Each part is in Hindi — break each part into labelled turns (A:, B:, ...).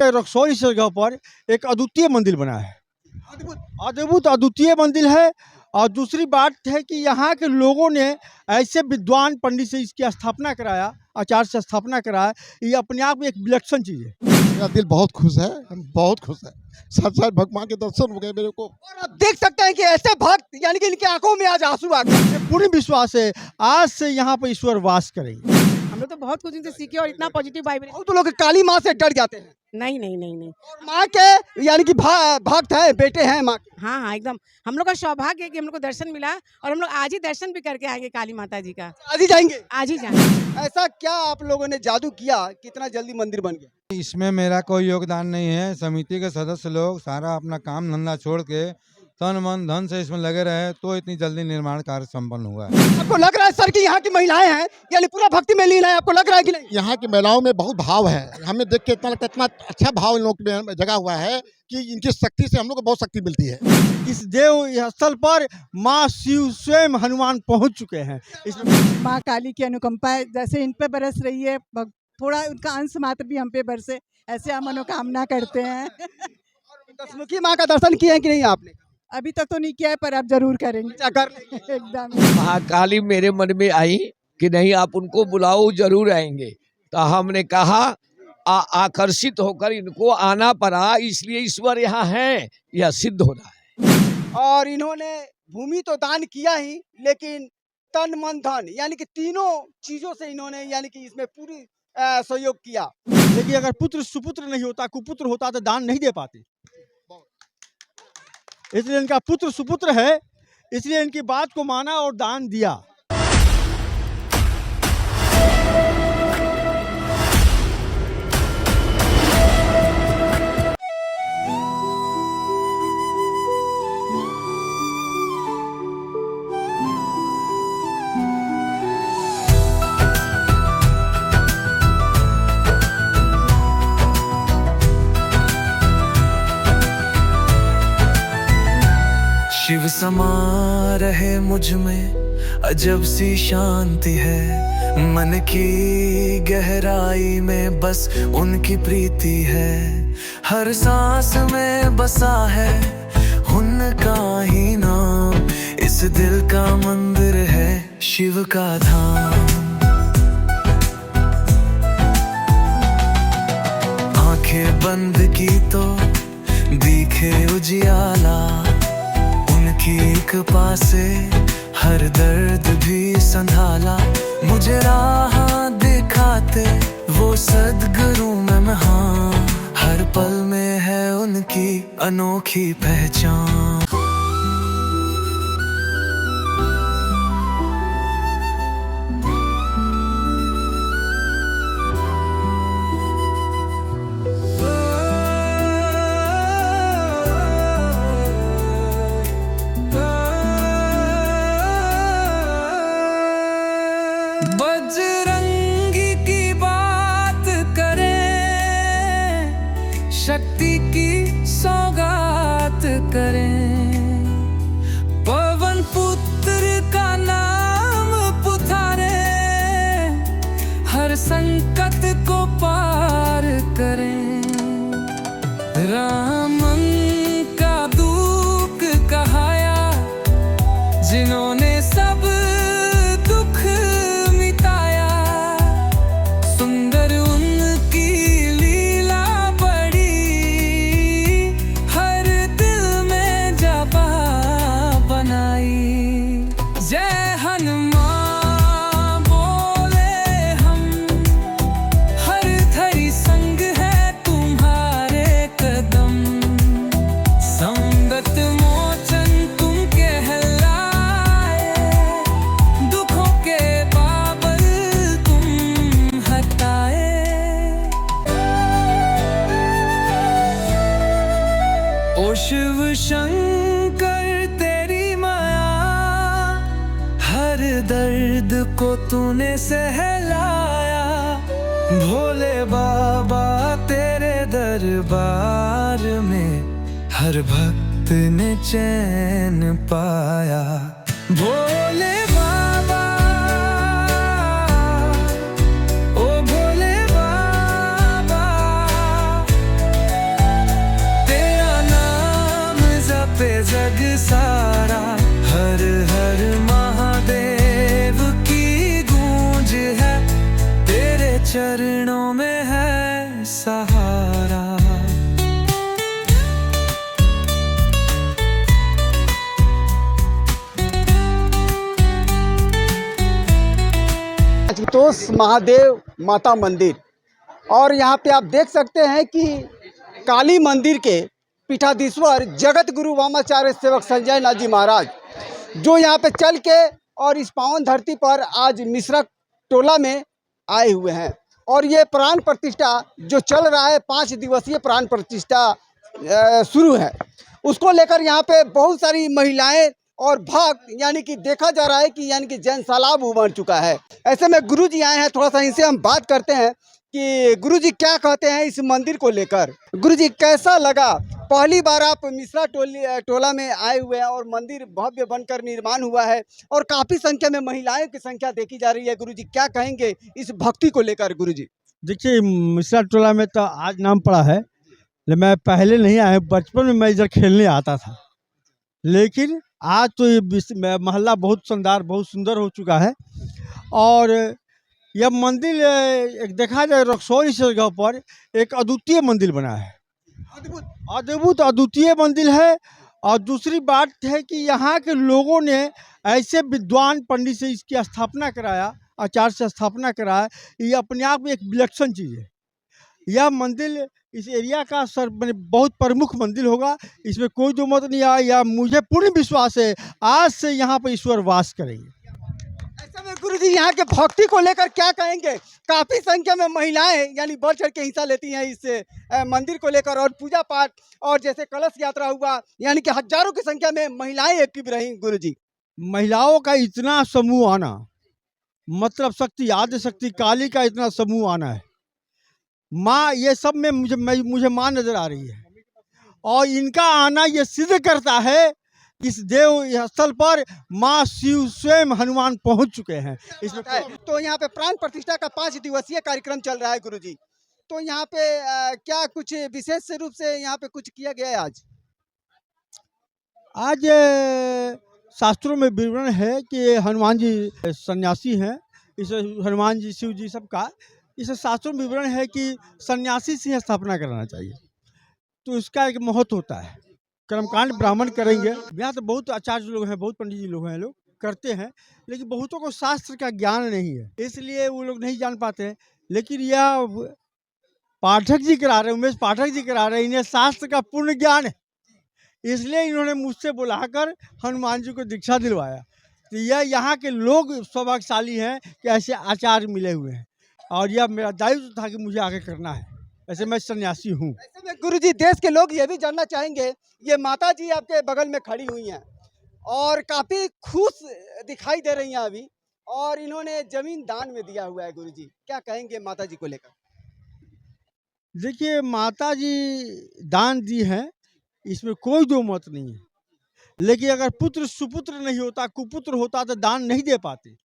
A: रक्सौल इस जगह पर एक अद्वितीय मंदिर बना है। अद्भुत अद्वितीय मंदिर है। और दूसरी बात है कि यहाँ के लोगों ने ऐसे विद्वान पंडित से इसकी स्थापना कराया, आचार्य से स्थापना कराया। ये अपने आप में एक विलक्षण चीज़ है।
B: मेरा दिल बहुत खुश है, बहुत खुश है। साथ भगवान के दर्शन हो गए मेरे को।
A: और आप देख सकते हैं कि ऐसे भक्त यानी कि इनकी आंखों में आज आंसू आ गए। पूर्ण विश्वास है आज से यहाँ पर ईश्वर वास करेंगे।
C: हम लोग तो बहुत कुछ इनसे सीखे और इतना पॉजिटिव वाइब्रेशन।
A: तो लोग काली माँ से डर जाते हैं।
C: नहीं नहीं नहीं नहीं,
A: माँ के यानी कि भक्त है, बेटे हैं माँ के।
C: हाँ हाँ एकदम। हम लोग का सौभाग्य है कि हम लोग को दर्शन मिला और हम लोग आज ही दर्शन भी करके आएंगे काली माता जी का।
A: आज ही जाएंगे?
C: आज ही जाएंगे।
A: ऐसा क्या आप लोगों ने जादू किया कितना जल्दी मंदिर बन गया?
D: इसमें मेरा कोई योगदान नहीं है। समिति के सदस्य लोग सारा अपना काम धंधा छोड़ के तन मन धन से इसमें लगे रहे तो इतनी जल्दी निर्माण कार्य संपन्न हुआ है।
A: आपको लग रहा है सर कि यहाँ की महिलाएं हैं यानी पूरा भक्ति में लीन है? आपको लग रहा है कि नहीं?
B: यहाँ की महिलाओं में बहुत भाव है। हमें देख के इतना लगता है, इतना अच्छा भाव इन लोगों में जगा हुआ है कि इनकी शक्ति से हम लोग को बहुत शक्ति मिलती है।
A: इस देव स्थल पर माँ शिव स्वयं हनुमान पहुँच चुके हैं। इसमें
E: माँ काली की अनुकंपा है, जैसे इन पे बरस रही है, थोड़ा उनका अंश मात्र भी हम पे बरसे, ऐसे हम मनोकामना करते हैं।
A: दशमुखी माँ का दर्शन किए हैं कि नहीं आपने?
E: अभी तक तो नहीं किया है पर अब जरूर करेंगे। एकदम।
F: महाकाली मेरे मन में आई कि नहीं आप उनको बुलाओ, जरूर आएंगे। तो हमने कहा आकर्षित होकर इनको आना पड़ा, इसलिए ईश्वर यहाँ है, यह सिद्ध हो रहा है।
A: और इन्होंने भूमि तो दान किया ही, लेकिन तन मन धन यानी कि तीनों चीजों से इन्होंने यानी कि इसमें पूरी सहयोग किया। लेकिन अगर पुत्र सुपुत्र नहीं होता, कुपुत्र होता तो दान नहीं दे पाते। इसलिए इनका पुत्र सुपुत्र है, इसलिए इनकी बात को माना और दान दिया।
G: शिव समा रहे मुझ में अजब सी शांति है, मन की गहराई में बस उनकी प्रीति है। हर सांस में बसा है उनका ही नाम, इस दिल का मंदिर है शिव का धाम। आंखें बंद की तो दिखे उजियाला, उनकी कृपा से हर दर्द भी संभाला। मुझे राह दिखाते वो सद्गुरु में हाँ, हर पल में है उनकी अनोखी पहचान। बजरंगी की बात करें, शक्ति की सौगात करें, पवन पुत्र का नाम पुकारे, हर संकट को पार करें। रामन का दुख कहाया, जिन्होंने सब शिव शंकर तेरी माया, हर दर्द को तूने सहलाया। भोले बाबा तेरे दरबार में हर भक्त ने चैन पाया। भोले बाबा, ओ भोले बाबा, जग सारा हर हर महादेव की गूंज है, तेरे चरणों में है सहारा।
H: आशुतोष महादेव माता मंदिर, और यहाँ पे आप देख सकते हैं कि काली मंदिर के पीठाधीश्वर जगत गुरु वामाचार्य सेवक संजय नाथ जी महाराज जो यहाँ पे चल के और इस पावन धरती पर आज मिश्रा टोला में आए हुए हैं। और ये प्राण प्रतिष्ठा जो चल रहा है, 5 दिवसीय प्राण प्रतिष्ठा शुरू है, उसको लेकर यहाँ पे बहुत सारी महिलाएं और भक्त यानी कि देखा जा रहा है कि यानी कि जन सैलाब उमड़ चुका है। ऐसे में गुरुजी आए हैं, थोड़ा सा इनसे हम बात करते हैं कि गुरुजी क्या कहते हैं इस मंदिर को लेकर। गुरुजी कैसा लगा, पहली बार आप मिश्रा टोला में आए हुए हैं और मंदिर भव्य बनकर निर्माण हुआ है और काफ़ी संख्या में महिलाएं की संख्या देखी जा रही है। गुरुजी क्या कहेंगे इस भक्ति को लेकर। गुरुजी
A: देखिए, मिश्रा टोला में तो आज नाम पड़ा है, लेकिन मैं पहले नहीं आया, बचपन में मैं इधर खेलने आता था, लेकिन आज तो ये मोहल्ला बहुत शानदार, बहुत सुंदर हो चुका है। और यह मंदिर एक देखा जाए रक्सौल इस जगह पर एक अद्वितीय मंदिर बना है, अद्भुत अद्वितीय मंदिर है। और दूसरी बात है कि यहाँ के लोगों ने ऐसे विद्वान पंडित से इसकी स्थापना कराया, आचार्य से स्थापना कराया, ये अपने आप में एक विलक्षण चीज़ है। यह मंदिर इस एरिया का बहुत प्रमुख मंदिर होगा, इसमें कोई दो मत नहीं आया। या मुझे पूर्ण विश्वास है आज से यहाँ पर ईश्वर वास करेंगे।
H: ऐसे में गुरुजी यहाँ के भक्ति को लेकर क्या कहेंगे। काफ़ी संख्या में महिलाएं यानी बढ़ चढ़ के हिस्सा लेती हैं इस मंदिर को लेकर, और पूजा पाठ और जैसे कलश यात्रा हुआ, यानी कि हजारों की संख्या में महिलाएं एक्टिव रही। गुरुजी,
A: महिलाओं का इतना समूह आना, मतलब शक्ति, आद्य शक्ति काली का इतना समूह आना है, माँ, ये सब में मुझे माँ नजर आ रही है। और इनका आना ये सिद्ध करता है इस देव स्थल पर माँ शिव स्वयं हनुमान पहुंच चुके हैं इसमें।
H: तो यहाँ पे प्राण प्रतिष्ठा का 5 दिवसीय कार्यक्रम चल रहा है गुरुजी, तो यहाँ पे क्या कुछ विशेष रूप से यहाँ पे कुछ किया गया है
A: आज शास्त्रों में विवरण है कि हनुमान जी सन्यासी हैं। इस हनुमान जी, शिव जी सबका इस शास्त्रों में विवरण है कि सन्यासी से स्थापना कराना चाहिए, तो इसका एक महत्व होता है। कर्मकांड ब्राह्मण करेंगे। यहाँ तो बहुत आचार्य लोग हैं, बहुत पंडित जी लोग हैं, लोग करते हैं, लेकिन बहुतों को शास्त्र का ज्ञान नहीं है, इसलिए वो लोग नहीं जान पाते हैं। लेकिन यह पाठक जी करा रहे, उमेश पाठक जी करा रहे, इन्हें शास्त्र का पूर्ण ज्ञान है, इसलिए इन्होंने मुझसे बुलाकर हनुमान जी को दीक्षा दिलवाया। तो यह यहाँ के लोग सौभाग्यशाली हैं कि ऐसे आचार्य मिले हुए हैं, और यह मेरा दायित्व था कि मुझे आगे करना है। ऐसे मैं सन्यासी हूँ।
H: ऐसे में गुरुजी, देश के लोग ये भी जानना चाहेंगे, ये माता जी आपके बगल में खड़ी हुई हैं और काफ़ी खुश दिखाई दे रही हैं अभी, और इन्होंने जमीन दान में दिया हुआ है। गुरुजी, क्या कहेंगे माता जी को लेकर।
A: देखिए, माता जी दान दी हैं, इसमें कोई दो मत नहीं है, लेकिन अगर पुत्र सुपुत्र नहीं होता, कुपुत्र होता, तो दान नहीं दे पाते।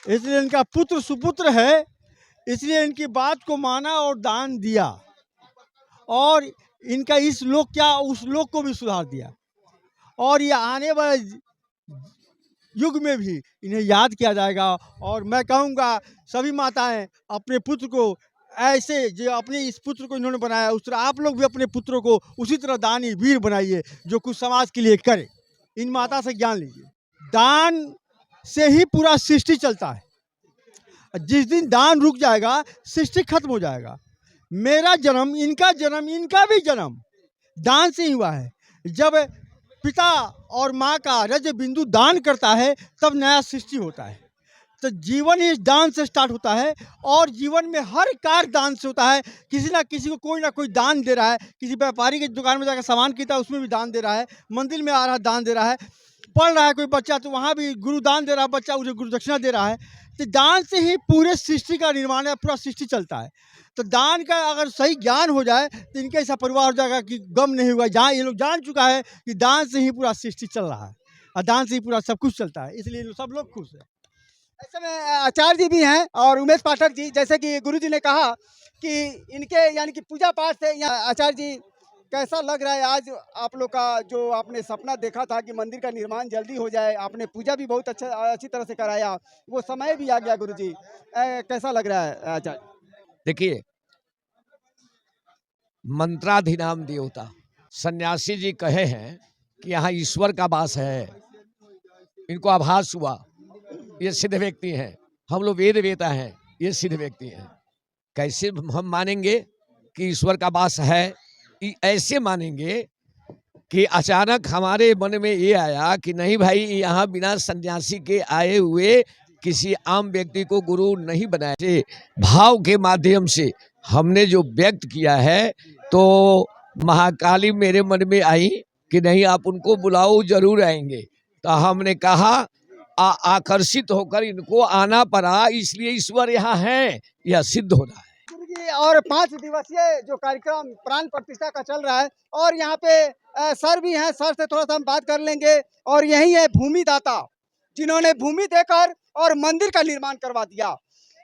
A: इसलिए इनका पुत्र सुपुत्र है, इसलिए इनकी बात को माना और दान दिया, और इनका इस लोक क्या उस लोक को भी सुधार दिया। और ये आने वाले युग में भी इन्हें याद किया जाएगा। और मैं कहूँगा सभी माताएं अपने पुत्र को ऐसे, जो अपने इस पुत्र को इन्होंने बनाया, उस तरह आप लोग भी अपने पुत्रों को उसी तरह दानी वीर बनाइए, जो कुछ समाज के लिए करे। इन माता से ज्ञान लीजिए। दान से ही पूरा सृष्टि चलता है। जिस दिन दान रुक जाएगा, सृष्टि खत्म हो जाएगा। मेरा जन्म, इनका भी जन्म दान से ही हुआ है। जब पिता और माँ का रज बिंदु दान करता है, तब नया सृष्टि होता है। तो जीवन ही दान से स्टार्ट होता है, और जीवन में हर कार्य दान से होता है। किसी ना किसी को कोई ना कोई दान दे रहा है। किसी व्यापारी की दुकान में जाकर सामान खरीदा, उसमें भी दान दे रहा है। मंदिर में आ रहा, दान दे रहा है। पढ़ रहा है कोई बच्चा, तो वहाँ भी गुरु दान दे रहा है, बच्चा उसे गुरु दक्षिणा दे रहा है। तो दान से ही पूरे सृष्टि का निर्माण है, पूरा सृष्टि चलता है। तो दान का अगर सही ज्ञान हो जाए, तो इनका ऐसा परिवार हो जाएगा कि गम नहीं होगा। जहाँ ये लोग जान चुका है कि दान से ही पूरा सृष्टि चल रहा है, और दान से ही पूरा सब कुछ चलता है, इसलिए सब लोग खुश हैं।
H: ऐसे में आचार्य जी भी हैं और उमेश पाठक जी, जैसे कि गुरु जी ने कहा कि इनके यानी कि पूजा पाठ से यहाँ आचार्य जी कैसा लग रहा है आज आप लोग का जो आपने सपना देखा था कि मंदिर का निर्माण जल्दी हो जाए, आपने पूजा भी बहुत अच्छी तरह से कराया, वो समय भी आ गया गुरुजी, कैसा लग रहा है आचार्य?
F: देखिए, मंत्राधिनाम देवता सन्यासी जी कहे हैं कि यहाँ ईश्वर का वास है, इनको आभास हुआ, ये सिद्ध व्यक्ति हैं। हम लोग वेद वेता हैं, ये सिद्ध व्यक्ति हैं। कैसे हम मानेंगे कि ईश्वर का वास है? ऐसे मानेंगे कि अचानक हमारे मन में ये आया कि नहीं भाई, यहाँ बिना सन्यासी के आए हुए किसी आम व्यक्ति को गुरु नहीं बनाया। भाव के माध्यम से हमने जो व्यक्त किया है, तो महाकाली मेरे मन में आई कि नहीं, आप उनको बुलाओ, जरूर आएंगे। तो हमने कहा आकर्षित होकर इनको आना पड़ा, इसलिए ईश्वर यहाँ है, यह सिद्ध हो रहा है।
H: गुरुजी, और 5 दिवसीय जो कार्यक्रम प्राण प्रतिष्ठा का चल रहा है, और यहाँ पे सर भी हैं, सर से थोड़ा सा हम बात कर लेंगे। और यही है भूमि दाता, जिन्होंने भूमि देकर और मंदिर का निर्माण करवा दिया।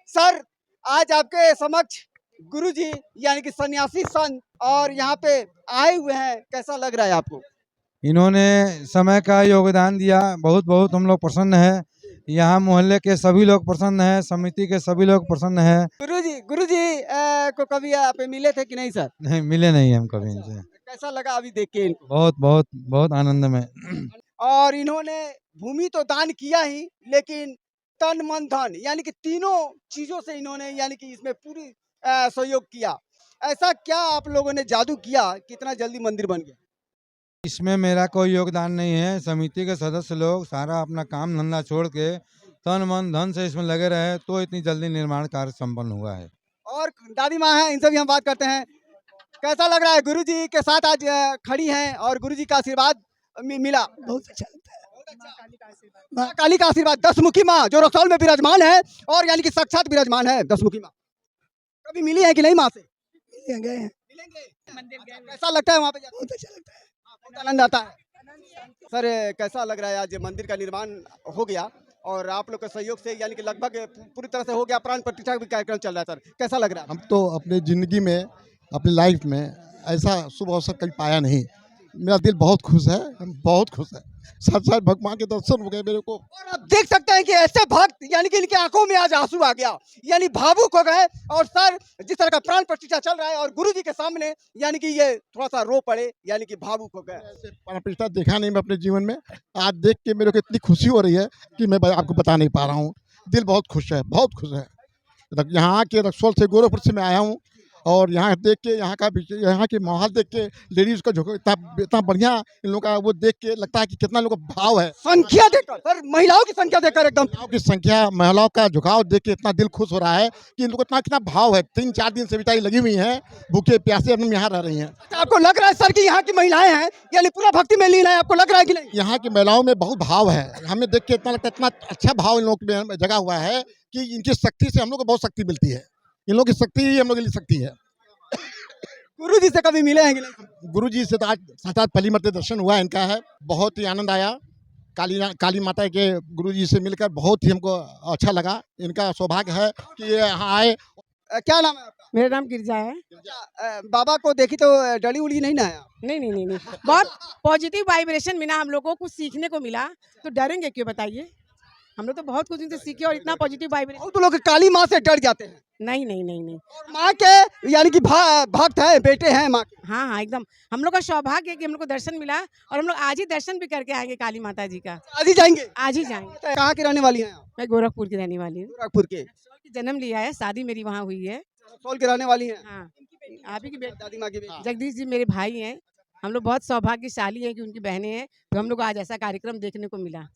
H: सर, आज आपके समक्ष गुरुजी यानी कि सन्यासी संत और यहाँ पे आए हुए हैं, कैसा लग रहा है आपको?
D: इन्होंने समय का योगदान दिया, बहुत बहुत हम लोग प्रसन्न हैं। यहाँ मोहल्ले के सभी लोग प्रसन्न हैं, समिति के सभी लोग प्रसन्न हैं।
H: गुरुजी को कभी आप मिले थे कि नहीं सर?
D: नहीं, मिले नहीं हम कभी इनसे।
H: कैसा लगा अभी देख के इनको?
D: बहुत बहुत बहुत आनंद में।
H: और इन्होंने भूमि तो दान किया ही, लेकिन तन मन धन यानी कि तीनों चीजों से इन्होंने यानी कि इसमें पूरी सहयोग किया। ऐसा क्या आप लोगों ने जादू किया कि इतना जल्दी मंदिर बन गया?
D: इसमें मेरा कोई योगदान नहीं है। समिति के सदस्य लोग सारा अपना काम धंधा छोड़ के तन मन धन से इसमें लगे रहे, तो इतनी जल्दी निर्माण कार्य संपन्न हुआ है।
H: और दादी माँ हैं, इनसे भी हम बात करते हैं। कैसा लग रहा है? गुरुजी के साथ आज खड़ी हैं और गुरुजी का आशीर्वाद मिला।
E: बहुत अच्छा लगता है।
H: माँ काली का आशीर्वाद, दशमुखी माँ जो रक्सौल में विराजमान है और यानी कि साक्षात विराजमान है दशमुखी माँ। कभी मिली है कि नहीं माँ से?
E: गए हैं,
H: मिलेंगे। कैसा लगता है वहाँ पे?
E: बहुत अच्छा लगता है,
H: बहुत आनंद आता है। सर, कैसा लग रहा है आज मंदिर का निर्माण हो गया और आप लोग के सहयोग से यानी कि लगभग पूरी तरह से हो गया, प्राण प्रतिष्ठा भी कार्यक्रम चल रहा है। सर, कैसा लग रहा है?
B: हम तो अपने ज़िंदगी में, अपनी लाइफ में ऐसा शुभ अवसर कभी पाया नहीं। मेरा दिल बहुत खुश है, हम बहुत खुश है। साथ साथ भगवान के दर्शन हो गए मेरे को।
H: और आप देख सकते हैं कि ऐसे भक्त यानी कि इनकी आंखों में आज आंसू आ गया, यानी भावुक हो गए। और सर, जिस तरह का प्राण प्रतिष्ठा चल रहा है और गुरुजी के सामने यानी कि ये थोड़ा सा रो पड़े, यानी कि भावुक हो गए।
B: ऐसे प्राण प्रतिष्ठा देखा नहीं मैं अपने जीवन में। आज देख के मेरे को इतनी खुशी हो रही है कि मैं आपको बता नहीं पा रहा हूँ। दिल बहुत खुश है, बहुत खुश है। यहाँ के रक्सौल से, गोरखपुर से मैं आया हूँ और यहाँ देख के, यहाँ के माहौल देख के, लेडीज का झुकाव इतना बढ़िया इन लोगों का, वो देख के लगता है कि कितना लोगों का भाव है।
H: संख्या देखकर सर, महिलाओं की संख्या देखकर एकदम,
B: महिलाओं की संख्या, महिलाओं का झुकाव देख के इतना दिल खुश हो रहा है कि इन लोगों को कितना भाव है। 3-4 दिन से बेचारी लगी हुई हैं, भूखे प्यासे हम यहाँ रह रही हैं।
H: आपको लग रहा है सर कि यहाँ की महिलाएं हैं यानी पूरा भक्ति में लीन है? आपको लग रहा है कि नहीं?
B: यहाँ की महिलाओं में बहुत भाव है। हमें देख के इतना लगता है, इतना अच्छा भाव इन लोगों में जगा हुआ है कि इनकी शक्ति से हम लोग को बहुत शक्ति मिलती है। इन लोगों की शक्ति ही हम लोग के लिए शक्ति है।
H: गुरुजी से कभी मिले हैं कि नहीं?
B: गुरुजी से तो आज साक्षात पहली मर्तबा दर्शन हुआ इनका है। बहुत ही आनंद आया। काली माता के गुरुजी से मिलकर बहुत ही हमको अच्छा लगा। इनका सौभाग्य है कि ये यहाँ आए।
H: क्या नाम है आपका?
C: मेरा नाम गिरजा है।
H: बाबा को देखी तो डली उड़ी नहीं ना आया?
C: नहीं, बहुत पॉजिटिव वाइब्रेशन मिला हम लोग को, कुछ सीखने को मिला, तो डरेंगे क्यों बताइए? हम लोग तो बहुत कुछ इनसे सीखे और इतना पॉजिटिव वाइब्रेशन।
H: बहुत लोग काली माँ से डर जाते हैं।
C: नहीं।
H: और माँ के यानी कि भक्त है, बेटे हैं माँ के।
C: हाँ, एकदम हम लोग का सौभाग्य है कि हम लोग को दर्शन मिला और हम लोग आज ही दर्शन भी करके आएंगे काली माता जी का।
H: आज ही जाएंगे?
C: आज ही जाएंगे।
H: कहाँ की रहने वाली हैं आप?
C: मैं गोरखपुर की रहने वाली हूँ।
H: गोरखपुर के।
C: जन्म लिया है, शादी मेरी वहाँ हुई है।
H: रक्सौल की रहने वाली हैं?
C: हाँ, आप ही की बेटी
H: दादी माँ की बेटी।
C: जगदीश जी मेरे भाई हैं। हम लोग बहुत सौभाग्यशाली हैं कि उनकी बहनें हैं, तो हम लोग को आज ऐसा कार्यक्रम देखने को मिला।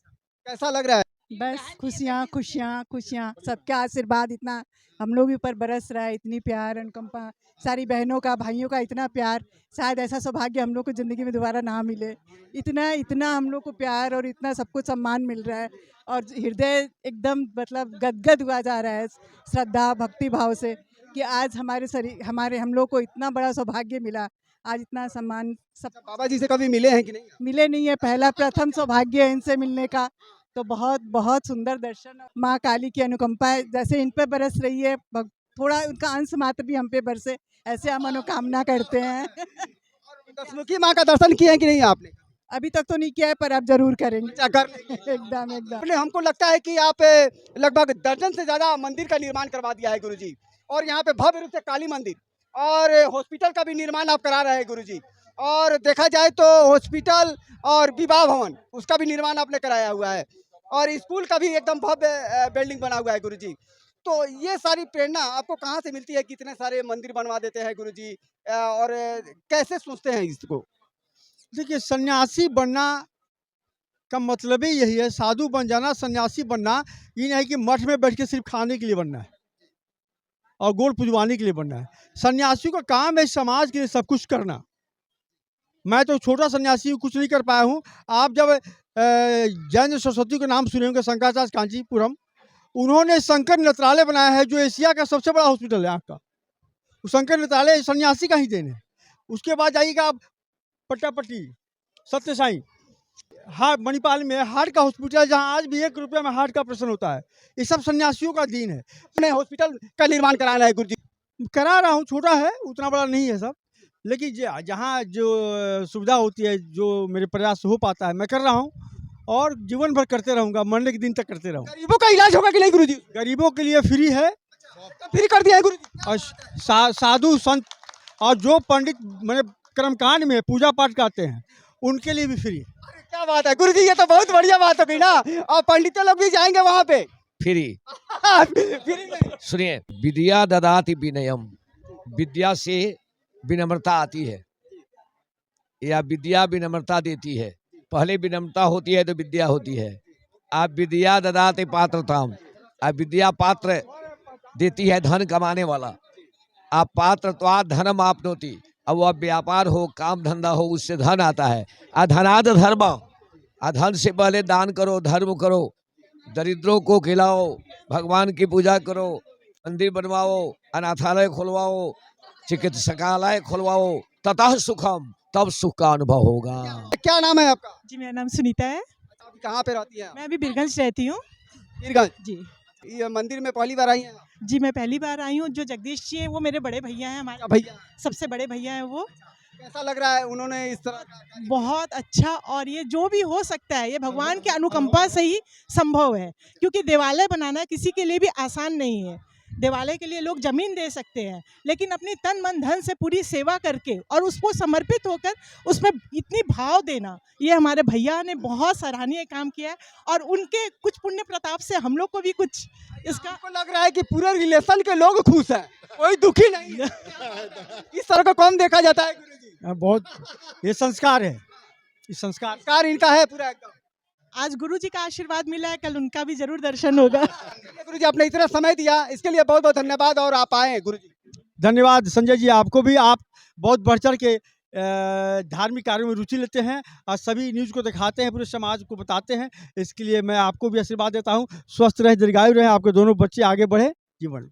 H: कैसा लग रहा है?
E: बस खुशियाँ, सबका आशीर्वाद इतना हम लोग ऊपर बरस रहा है। इतनी प्यार, अनुकंपा, सारी बहनों का, भाइयों का इतना प्यार। शायद ऐसा सौभाग्य हम लोग को ज़िंदगी में दोबारा ना मिले। इतना हम लोग को प्यार और इतना सबको सम्मान मिल रहा है और हृदय एकदम मतलब गदगद हुआ जा रहा है श्रद्धा भक्ति भाव से कि आज हम लोग को इतना बड़ा सौभाग्य मिला। आज इतना सम्मान सब।
H: बाबा जी से कभी मिले हैं कि नहीं?
E: मिले नहीं है, प्रथम सौभाग्य है इनसे मिलने का। तो बहुत बहुत सुंदर दर्शन। माँ काली की अनुकंपा है, जैसे इन पे बरस रही है, थोड़ा उनका अंश मात्र भी हम पे बरसे, ऐसे हम मनोकामना करते हैं।
H: दशमुखी माँ का दर्शन किए हैं कि नहीं आपने?
E: अभी तक तो नहीं किया है, पर अब जरूर करेंगे।
H: अच्छा, कर लेंगे।
E: एकदम एकदम।
H: आपने हमको लगता है कि आप लगभग दर्जन से ज्यादा मंदिर का निर्माण करवा दिया है गुरुजी, और यहाँ पे भव्य रूप से काली मंदिर और हॉस्पिटल का भी निर्माण आप करा रहे हैं गुरुजी, और देखा जाए तो हॉस्पिटल और विवाह भवन उसका भी निर्माण आपने कराया हुआ है, और स्कूल का भी एकदम भव्य बिल्डिंग बना हुआ है गुरुजी। तो ये सारी प्रेरणा आपको कहाँ से मिलती है कि इतने सारे मंदिर बनवा देते हैं गुरुजी, और कैसे सोचते हैं इसको?
A: देखिए, सन्यासी बनना का मतलब ही यही है, साधु बन जाना। सन्यासी बनना ये नहीं कि मठ में बैठ के सिर्फ खाने के लिए बनना है और गोड़ पुजवाने के लिए बनना है। सन्यासियों का काम है समाज के लिए सब कुछ करना। मैं तो छोटा सन्यासी हूँ, कुछ नहीं कर पाया हूँ। आप जब जैन सरस्वती का नाम सुने होंगे, शंकराचार्य कांचीपुरम, उन्होंने शंकर नेत्रालय बनाया है जो एशिया का सबसे बड़ा हॉस्पिटल है आपका। शंकर नेत्रालय सन्यासी का ही देन है। उसके बाद जाइएगा आप पट्टापट्टी सत्य साई, हार्ट मणिपाल में हार्ट का हॉस्पिटल, जहाँ आज भी 1 रुपये में हार्ट का ऑपरेशन होता है। ये सब सन्यासियों का दीन है।
H: अपने हॉस्पिटल का निर्माण कराना है गुरुजी?
A: करा रहा हूँ, छोटा है, उतना बड़ा नहीं है सब, लेकिन जहाँ जो सुविधा होती है, जो मेरे प्रयास से हो पाता है, मैं कर रहा हूँ और जीवन भर करते रहूँगा, मरने के दिन तक करते रहूँगा।
H: गरीबों का इलाज होगा कि नहीं गुरुजी?
A: गरीबों के लिए फ्री है,
H: फ्री कर दिया है गुरुजी।
A: और साधु संत और जो पंडित मैंने कर्मकांड में पूजा पाठ करते हैं उनके लिए भी फ्री।
H: क्या बात है गुरुजी, ये तो बहुत बढ़िया बात हो गई ना। और पंडितों लोग भी जाएंगे वहाँ पे
F: फ्री।
H: फ्री में।
F: सुनिए, विद्या ददाति विनयम, विद्या से विनम्रता आती है, या विद्या विनम्रता देती है। पहले विनम्रता होती है तो विद्या होती है। आप विद्या ददाति पात्रताम, आप विद्या पात्र देती है धन कमाने वाला। आप पात्रत्वा धनम आपनोति, अब वह व्यापार हो, काम धंधा हो, उससे धन आता है। अधनाद धर्म, अधन से पहले दान करो, धर्म करो, दरिद्रों को खिलाओ, भगवान की पूजा करो, मंदिर बनवाओ, अनाथालय खुलवाओ, चिकित्सालय खुलवाओ, ततः सुखम, तब सुख का अनुभव होगा।
H: क्या नाम है आपका?
E: जी, मेरा नाम सुनीता है।
H: आप कहाँ पे रहती हैं?
E: मैं अभी बीरगंज रहती हूँ।
H: बीरगंज।
E: जी
H: ये मंदिर में पहली बार आई हैं?
E: जी, मैं पहली बार आई हूँ। जो जगदीश जी हैं वो मेरे बड़े भैया हैं, हमारे
H: भैया
E: सबसे बड़े भैया हैं वो।
H: कैसा लग रहा है उन्होंने इस तरह का?
E: बहुत अच्छा, और ये जो भी हो सकता है ये भगवान की अनुकंपा से ही संभव है, क्योंकि देवालय बनाना किसी के लिए भी आसान नहीं है। देवालय के लिए लोग जमीन दे सकते हैं, लेकिन अपनी तन मन धन से पूरी सेवा करके और उसको समर्पित होकर उसमें इतनी भाव देना, ये हमारे भैया ने बहुत सराहनीय काम किया है। और उनके कुछ पुण्य प्रताप से हम लोग को भी कुछ इसका
H: आपको लग रहा है कि पूरे रिलेशन के लोग खुश हैं, कोई दुखी नहीं है। इस तरह का कौन देखा जाता है गुरुजी?
A: बहुत, ये संस्कार है, ये संस्कार
H: कार इनका है पूरा एकदम।
E: आज गुरु जी का आशीर्वाद मिला है, कल उनका भी जरूर दर्शन होगा।
H: गुरुजी, आपने इतना समय दिया, इसके लिए बहुत बहुत धन्यवाद। और आप आए गुरुजी।
A: धन्यवाद संजय जी, आपको भी। आप बहुत बढ़ चढ़ के धार्मिक कार्यों में रुचि लेते हैं और सभी न्यूज़ को दिखाते हैं, पूरे समाज को बताते हैं। इसके लिए मैं आपको भी आशीर्वाद देता हूँ। स्वस्थ रहे, दीर्घायु रहे, आपके दोनों बच्चे आगे बढ़े जीवन।